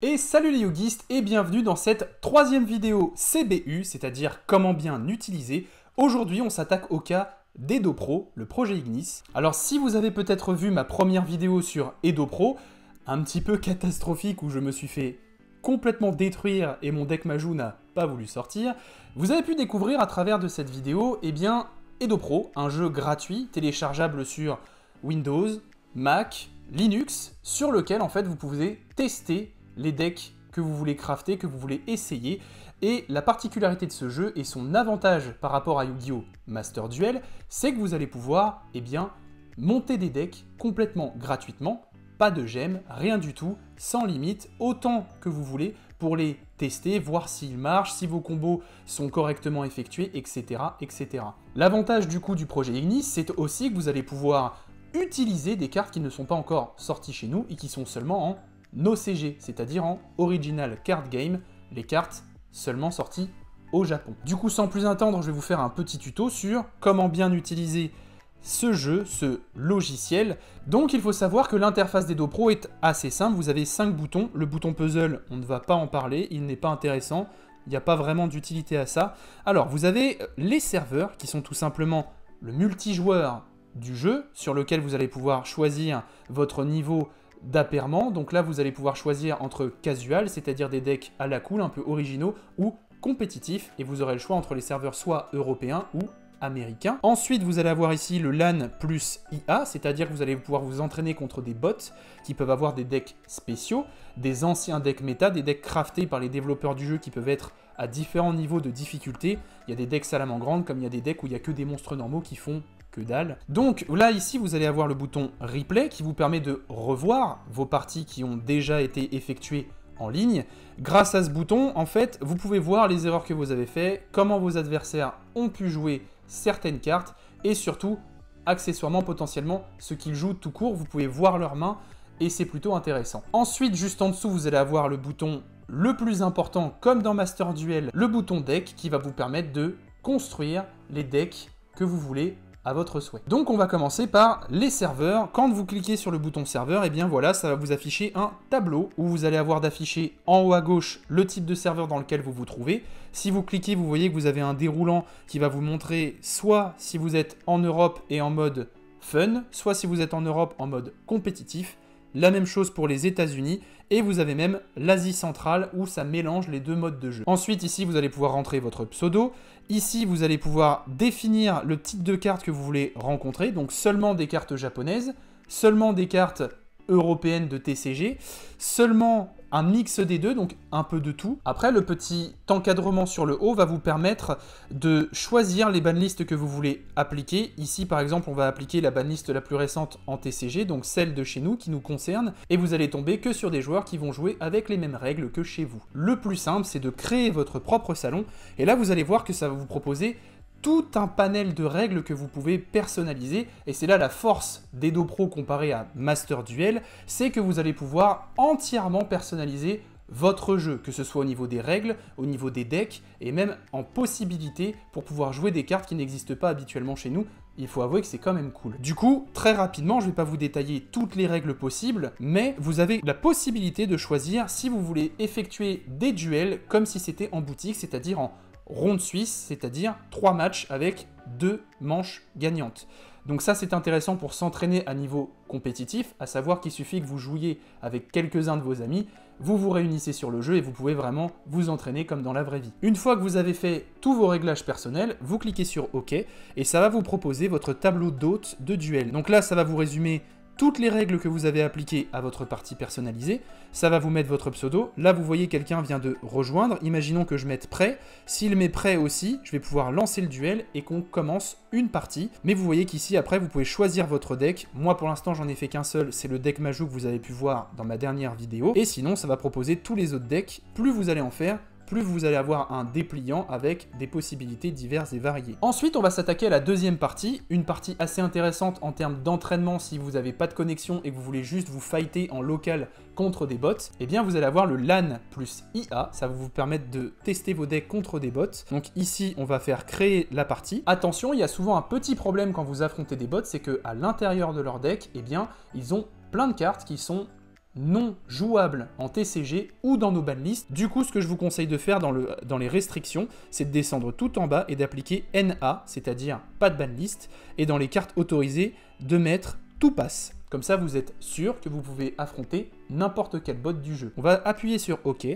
Et salut les yogistes et bienvenue dans cette troisième vidéo CBU, c'est-à-dire comment bien utiliser. Aujourd'hui on s'attaque au cas d'EdoPro, le projet Ignis. Alors si vous avez peut-être vu ma première vidéo sur EdoPro, un petit peu catastrophique où je me suis fait complètement détruire et mon deck Majou n'a pas voulu sortir, vous avez pu découvrir à travers de cette vidéo, EdoPro, un jeu gratuit téléchargeable sur Windows, Mac, Linux, sur lequel en fait vous pouvez tester les decks que vous voulez crafter, que vous voulez essayer. Et la particularité de ce jeu et son avantage par rapport à Yu-Gi-Oh! Master Duel, c'est que vous allez pouvoir monter des decks complètement gratuitement, pas de gemmes, rien du tout, sans limite, autant que vous voulez pour les tester, voir s'ils marchent, si vos combos sont correctement effectués, etc. etc. L'avantage du coup du projet Ignis, c'est aussi que vous allez pouvoir utiliser des cartes qui ne sont pas encore sorties chez nous et qui sont seulement en OCG, c'est-à-dire en Original Card Game, les cartes seulement sorties au Japon. Du coup, sans plus attendre, je vais vous faire un petit tuto sur comment bien utiliser ce jeu, ce logiciel. Donc, il faut savoir que l'interface d'EdoPro est assez simple. Vous avez 5 boutons. Le bouton puzzle, on ne va pas en parler, il n'est pas intéressant. Il n'y a pas vraiment d'utilité à ça. Alors, vous avez les serveurs, qui sont tout simplement le multijoueur du jeu, sur lequel vous allez pouvoir choisir votre niveau d'appairement. Donc là, vous allez pouvoir choisir entre casual, c'est-à-dire des decks à la cool, un peu originaux, ou compétitifs, et vous aurez le choix entre les serveurs soit européens ou américains. Ensuite, vous allez avoir ici le LAN plus IA, c'est-à-dire que vous allez pouvoir vous entraîner contre des bots qui peuvent avoir des decks spéciaux, des anciens decks méta, des decks craftés par les développeurs du jeu qui peuvent être à différents niveaux de difficulté. Il y a des decks salamandres, comme il y a des decks où il n'y a que des monstres normaux qui font que dalle. Donc là, ici, vous allez avoir le bouton Replay qui vous permet de revoir vos parties qui ont déjà été effectuées en ligne. Grâce à ce bouton, en fait, vous pouvez voir les erreurs que vous avez faites, comment vos adversaires ont pu jouer certaines cartes, et surtout, accessoirement, potentiellement, ce qu'ils jouent tout court, vous pouvez voir leurs mains, et c'est plutôt intéressant. Ensuite, juste en dessous, vous allez avoir le bouton le plus important, comme dans Master Duel, le bouton Deck, qui va vous permettre de construire les decks que vous voulez à votre souhait. Donc on va commencer par les serveurs. Quand vous cliquez sur le bouton serveur, et bien voilà, ça va vous afficher un tableau où vous allez avoir d'afficher en haut à gauche le type de serveur dans lequel vous vous trouvez. Si vous cliquez, vous voyez que vous avez un déroulant qui va vous montrer soit si vous êtes en Europe et en mode fun, soit si vous êtes en Europe en mode compétitif. La même chose pour les États-Unis, et vous avez même l'Asie centrale où ça mélange les deux modes de jeu. Ensuite, ici, vous allez pouvoir rentrer votre pseudo. Ici, vous allez pouvoir définir le type de carte que vous voulez rencontrer, donc seulement des cartes japonaises, seulement des cartes européennes de TCG, seulement un mix des deux, donc un peu de tout. Après, le petit encadrement sur le haut va vous permettre de choisir les banlistes que vous voulez appliquer. Ici, par exemple, on va appliquer la banliste la plus récente en TCG, donc celle de chez nous qui nous concerne, et vous allez tomber que sur des joueurs qui vont jouer avec les mêmes règles que chez vous. Le plus simple, c'est de créer votre propre salon, et là, vous allez voir que ça va vous proposer tout un panel de règles que vous pouvez personnaliser, et c'est là la force d'EdoPro comparé à Master Duel, c'est que vous allez pouvoir entièrement personnaliser votre jeu, que ce soit au niveau des règles, au niveau des decks, et même en possibilité pour pouvoir jouer des cartes qui n'existent pas habituellement chez nous. Il faut avouer que c'est quand même cool. Du coup, très rapidement, je ne vais pas vous détailler toutes les règles possibles, mais vous avez la possibilité de choisir si vous voulez effectuer des duels comme si c'était en boutique, c'est-à-dire en ronde suisse, c'est-à-dire 3 matchs avec 2 manches gagnantes. Donc ça, c'est intéressant pour s'entraîner à niveau compétitif, à savoir qu'il suffit que vous jouiez avec quelques-uns de vos amis, vous vous réunissez sur le jeu et vous pouvez vraiment vous entraîner comme dans la vraie vie. Une fois que vous avez fait tous vos réglages personnels, vous cliquez sur OK et ça va vous proposer votre tableau d'hôtes de duel. Donc là, ça va vous résumer toutes les règles que vous avez appliquées à votre partie personnalisée, ça va vous mettre votre pseudo. Là, vous voyez, quelqu'un vient de rejoindre. Imaginons que je mette prêt. S'il met prêt aussi, je vais pouvoir lancer le duel et qu'on commence une partie. Mais vous voyez qu'ici, après, vous pouvez choisir votre deck. Moi, pour l'instant, j'en ai fait qu'un seul. C'est le deck Majou que vous avez pu voir dans ma dernière vidéo. Et sinon, ça va proposer tous les autres decks. Plus vous allez en faire, plus vous allez avoir un dépliant avec des possibilités diverses et variées. Ensuite, on va s'attaquer à la deuxième partie, une partie assez intéressante en termes d'entraînement si vous n'avez pas de connexion et que vous voulez juste vous fighter en local contre des bots. Eh bien, vous allez avoir le LAN plus IA, ça va vous permettre de tester vos decks contre des bots. Donc ici, on va faire créer la partie. Attention, il y a souvent un petit problème quand vous affrontez des bots, c'est qu'à l'intérieur de leur deck, eh bien, ils ont plein de cartes qui sont non jouables en TCG ou dans nos banlists. Du coup, ce que je vous conseille de faire dans les restrictions, c'est de descendre tout en bas et d'appliquer NA, c'est-à-dire pas de banlist, et dans les cartes autorisées, de mettre tout passe. Comme ça, vous êtes sûr que vous pouvez affronter n'importe quel bot du jeu. On va appuyer sur OK.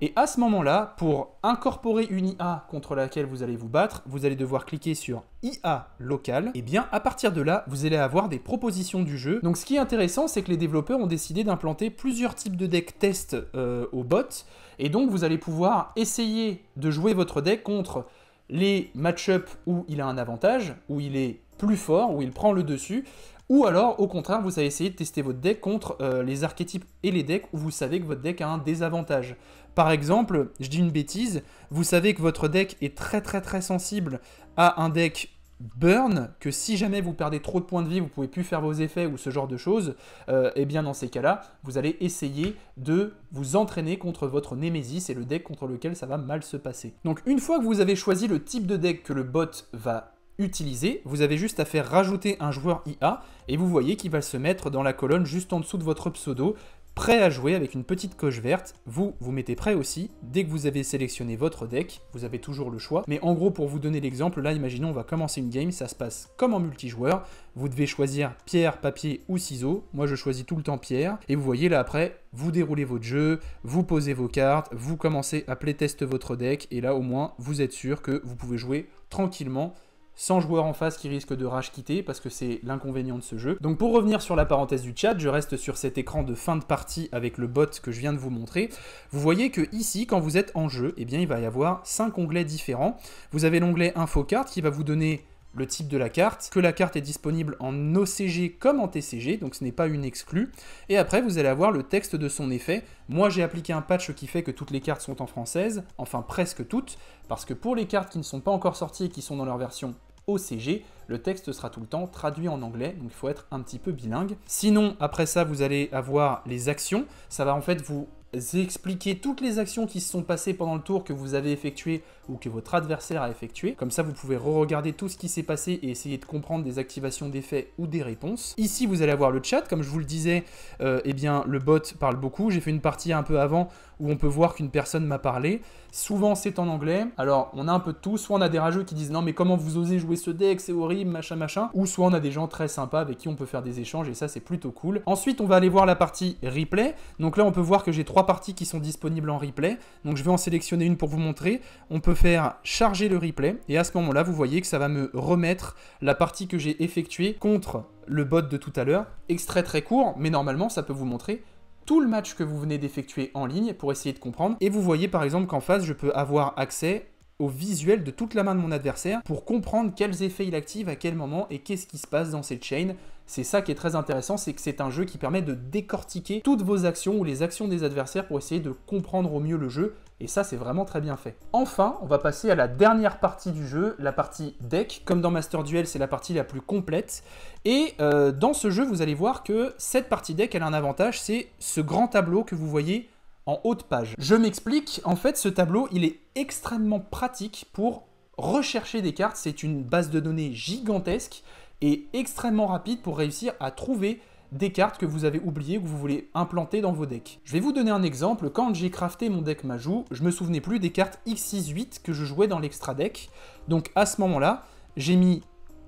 Et à ce moment-là, pour incorporer une IA contre laquelle vous allez vous battre, vous allez devoir cliquer sur IA local. Et bien, à partir de là, vous allez avoir des propositions du jeu. Donc, ce qui est intéressant, c'est que les développeurs ont décidé d'implanter plusieurs types de decks test au bot. Et donc, vous allez pouvoir essayer de jouer votre deck contre les match-ups où il a un avantage, où il est plus fort, où il prend le dessus. Ou alors, au contraire, vous allez essayer de tester votre deck contre les archétypes et les decks où vous savez que votre deck a un désavantage. Par exemple, je dis une bêtise, vous savez que votre deck est très sensible à un deck burn, que si jamais vous perdez trop de points de vie, vous ne pouvez plus faire vos effets ou ce genre de choses, et bien dans ces cas-là, vous allez essayer de vous entraîner contre votre Némésis et le deck contre lequel ça va mal se passer. Donc une fois que vous avez choisi le type de deck que le bot va utiliser, vous avez juste à faire rajouter un joueur IA et vous voyez qu'il va se mettre dans la colonne juste en dessous de votre pseudo, prêt à jouer avec une petite coche verte. Vous mettez prêt aussi. Dès que vous avez sélectionné votre deck, vous avez toujours le choix. Mais en gros, pour vous donner l'exemple, là, imaginons, on va commencer une game, ça se passe comme en multijoueur. Vous devez choisir pierre, papier ou ciseaux. Moi, je choisis tout le temps pierre. Et vous voyez, là, après, vous déroulez votre jeu, vous posez vos cartes, vous commencez à playtest votre deck. Et là, au moins, vous êtes sûr que vous pouvez jouer tranquillement, sans joueur en face qui risque de rage quitter, parce que c'est l'inconvénient de ce jeu. Donc pour revenir sur la parenthèse du chat, je reste sur cet écran de fin de partie avec le bot que je viens de vous montrer. Vous voyez que ici, quand vous êtes en jeu, eh bien, il va y avoir 5 onglets différents. Vous avez l'onglet Info Carte qui va vous donner le type de la carte, que la carte est disponible en OCG comme en TCG, donc ce n'est pas une exclue. Et après, vous allez avoir le texte de son effet. Moi, j'ai appliqué un patch qui fait que toutes les cartes sont en française, enfin presque toutes, parce que pour les cartes qui ne sont pas encore sorties et qui sont dans leur version OCG, le texte sera tout le temps traduit en anglais, donc il faut être un petit peu bilingue. Sinon, après ça, vous allez avoir les actions. Ça va en fait vous expliquer toutes les actions qui se sont passées pendant le tour que vous avez effectué ou que votre adversaire a effectué. Comme ça, vous pouvez re-regarder tout ce qui s'est passé et essayer de comprendre des activations d'effets ou des réponses. Ici, vous allez avoir le chat. Comme je vous le disais, eh bien, le bot parle beaucoup. J'ai fait une partie un peu avant où on peut voir qu'une personne m'a parlé. Souvent, c'est en anglais. Alors, on a un peu de tout. Soit on a des rageux qui disent « Non, mais comment vous osez jouer ce deck? C'est horrible, machin, machin. » Ou soit on a des gens très sympas avec qui on peut faire des échanges et ça, c'est plutôt cool. Ensuite, on va aller voir la partie replay. Donc là, on peut voir que j'ai 3 parties qui sont disponibles en replay. Donc, je vais en sélectionner une pour vous montrer. On peut faire charger le replay et à ce moment-là, vous voyez que ça va me remettre la partie que j'ai effectuée contre le bot de tout à l'heure. Extrait très court, mais normalement, ça peut vous montrer tout le match que vous venez d'effectuer en ligne pour essayer de comprendre. Et vous voyez par exemple qu'en face, je peux avoir accès au visuel de toute la main de mon adversaire pour comprendre quels effets il active à quel moment et qu'est-ce qui se passe dans cette chaîne. C'est ça qui est très intéressant, c'est que c'est un jeu qui permet de décortiquer toutes vos actions ou les actions des adversaires pour essayer de comprendre au mieux le jeu. Et ça, c'est vraiment très bien fait. Enfin, on va passer à la dernière partie du jeu, la partie deck. Comme dans Master Duel, c'est la partie la plus complète. Et dans ce jeu, vous allez voir que cette partie deck, elle a un avantage, c'est ce grand tableau que vous voyez en haut de page. Je m'explique, en fait, ce tableau, il est extrêmement pratique pour rechercher des cartes. C'est une base de données gigantesque et extrêmement rapide pour réussir à trouver des cartes que vous avez oubliées, que vous voulez implanter dans vos decks. Je vais vous donner un exemple. Quand j'ai crafté mon deck Majou, je me souvenais plus des cartes X6-8 que je jouais dans l'extra deck. Donc à ce moment-là, j'ai mis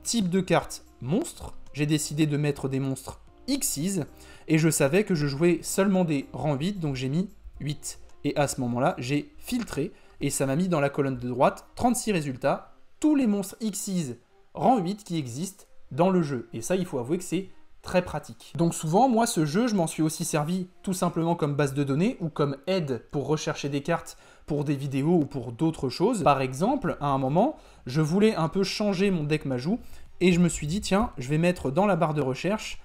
type de carte monstre. J'ai décidé de mettre des monstres X6 et je savais que je jouais seulement des rangs 8, donc j'ai mis 8. Et à ce moment-là, j'ai filtré et ça m'a mis dans la colonne de droite 36 résultats, tous les monstres X6 rang 8 qui existent dans le jeu. Et ça, il faut avouer que c'est très pratique. Donc souvent, moi, ce jeu, je m'en suis aussi servi tout simplement comme base de données ou comme aide pour rechercher des cartes pour des vidéos ou pour d'autres choses. Par exemple, à un moment, je voulais un peu changer mon deck Majou et je me suis dit, tiens, je vais mettre dans la barre de recherche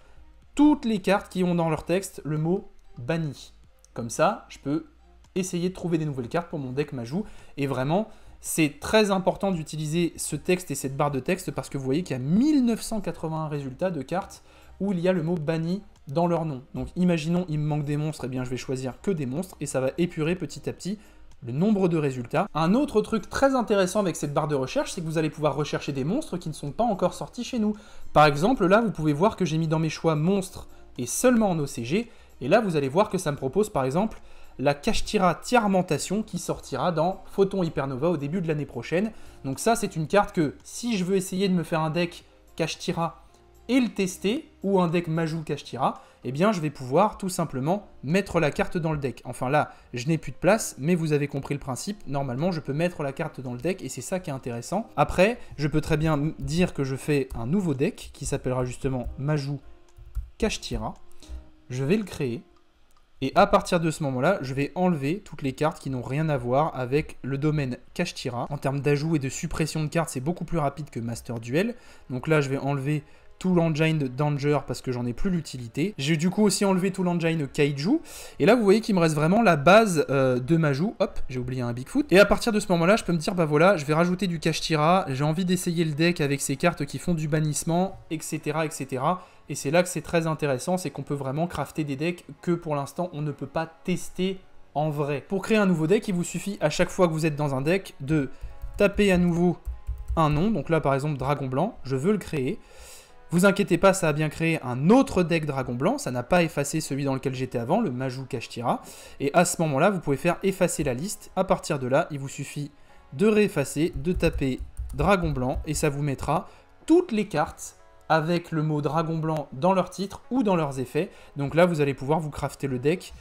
toutes les cartes qui ont dans leur texte le mot banni. Comme ça, je peux essayer de trouver des nouvelles cartes pour mon deck Majou. Et vraiment, c'est très important d'utiliser ce texte et cette barre de texte parce que vous voyez qu'il y a 1981 résultats de cartes où il y a le mot banni dans leur nom. Donc imaginons, il me manque des monstres, et bien je vais choisir que des monstres et ça va épurer petit à petit le nombre de résultats. Un autre truc très intéressant avec cette barre de recherche, c'est que vous allez pouvoir rechercher des monstres qui ne sont pas encore sortis chez nous. Par exemple, là, vous pouvez voir que j'ai mis dans mes choix monstres et seulement en OCG, Et là, vous allez voir que ça me propose par exemple la Kashtira Tiarmentation qui sortira dans Photon Hypernova au début de l'année prochaine. Donc ça, c'est une carte que si je veux essayer de me faire un deck Kashtira et le tester, ou un deck Majou Kashtira, eh bien je vais pouvoir tout simplement mettre la carte dans le deck. Enfin là, je n'ai plus de place, mais vous avez compris le principe. Normalement, je peux mettre la carte dans le deck et c'est ça qui est intéressant. Après, je peux très bien dire que je fais un nouveau deck qui s'appellera justement Majou Kashtira. Je vais le créer. Et à partir de ce moment-là, je vais enlever toutes les cartes qui n'ont rien à voir avec le domaine Kashtira. En termes d'ajout et de suppression de cartes, c'est beaucoup plus rapide que Master Duel. Donc là, je vais enlever tout l'engine Danger parce que j'en ai plus l'utilité. J'ai du coup aussi enlevé tout l'engine Kaiju. Et là, vous voyez qu'il me reste vraiment la base de Majou. Hop, j'ai oublié un Bigfoot. Et à partir de ce moment-là, je peux me dire, bah voilà, je vais rajouter du Kashtira. J'ai envie d'essayer le deck avec ces cartes qui font du bannissement, etc. etc. Et c'est là que c'est très intéressant, c'est qu'on peut vraiment crafter des decks que pour l'instant, on ne peut pas tester en vrai. Pour créer un nouveau deck, il vous suffit à chaque fois que vous êtes dans un deck de taper à nouveau un nom. Donc là, par exemple, Dragon Blanc, je veux le créer. Vous inquiétez pas, ça a bien créé un autre deck Dragon Blanc, ça n'a pas effacé celui dans lequel j'étais avant, le Majou Kashtira. Et à ce moment-là, vous pouvez faire effacer la liste. À partir de là, il vous suffit de réeffacer, de taper Dragon Blanc, et ça vous mettra toutes les cartes avec le mot Dragon Blanc dans leur titre ou dans leurs effets. Donc là, vous allez pouvoir vous crafter le deck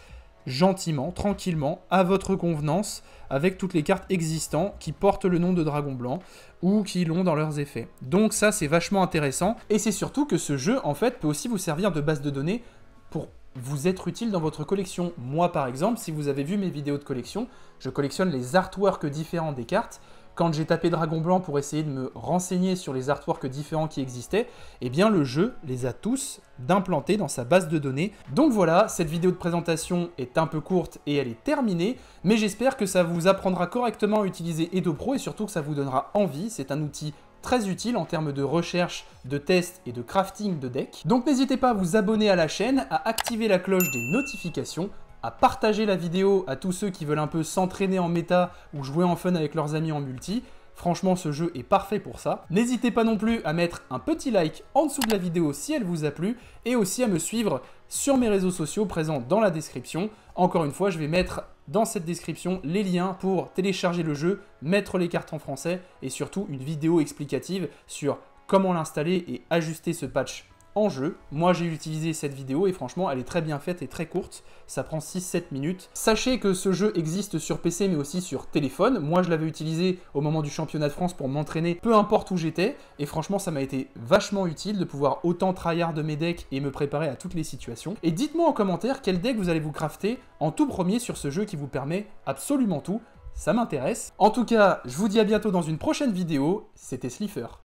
gentiment, tranquillement, à votre convenance, avec toutes les cartes existantes qui portent le nom de Dragon Blanc ou qui l'ont dans leurs effets. Donc ça, c'est vachement intéressant. Et c'est surtout que ce jeu, en fait, peut aussi vous servir de base de données pour vous être utile dans votre collection. Moi, par exemple, si vous avez vu mes vidéos de collection, je collectionne les artworks différents des cartes. Quand j'ai tapé Dragon Blanc pour essayer de me renseigner sur les artworks différents qui existaient, eh bien le jeu les a tous d'implanter dans sa base de données. Donc voilà, cette vidéo de présentation est un peu courte et elle est terminée, mais j'espère que ça vous apprendra correctement à utiliser Edo Pro et surtout que ça vous donnera envie. C'est un outil très utile en termes de recherche, de test et de crafting de deck. Donc n'hésitez pas à vous abonner à la chaîne, à activer la cloche des notifications, à partager la vidéo à tous ceux qui veulent un peu s'entraîner en méta ou jouer en fun avec leurs amis en multi. Franchement, ce jeu est parfait pour ça. N'hésitez pas non plus à mettre un petit like en dessous de la vidéo si elle vous a plu et aussi à me suivre sur mes réseaux sociaux présents dans la description. Encore une fois, je vais mettre dans cette description les liens pour télécharger le jeu, mettre les cartes en français et surtout une vidéo explicative sur comment l'installer et ajuster ce patch en jeu. Moi j'ai utilisé cette vidéo et franchement elle est très bien faite et très courte, ça prend 6-7 minutes. Sachez que ce jeu existe sur PC mais aussi sur téléphone. Moi je l'avais utilisé au moment du championnat de France pour m'entraîner peu importe où j'étais et franchement ça m'a été vachement utile de pouvoir autant tryhard de mes decks et me préparer à toutes les situations. Et dites-moi en commentaire quel deck vous allez vous crafter en tout premier sur ce jeu qui vous permet absolument tout, ça m'intéresse. En tout cas je vous dis à bientôt dans une prochaine vidéo, c'était Slifer.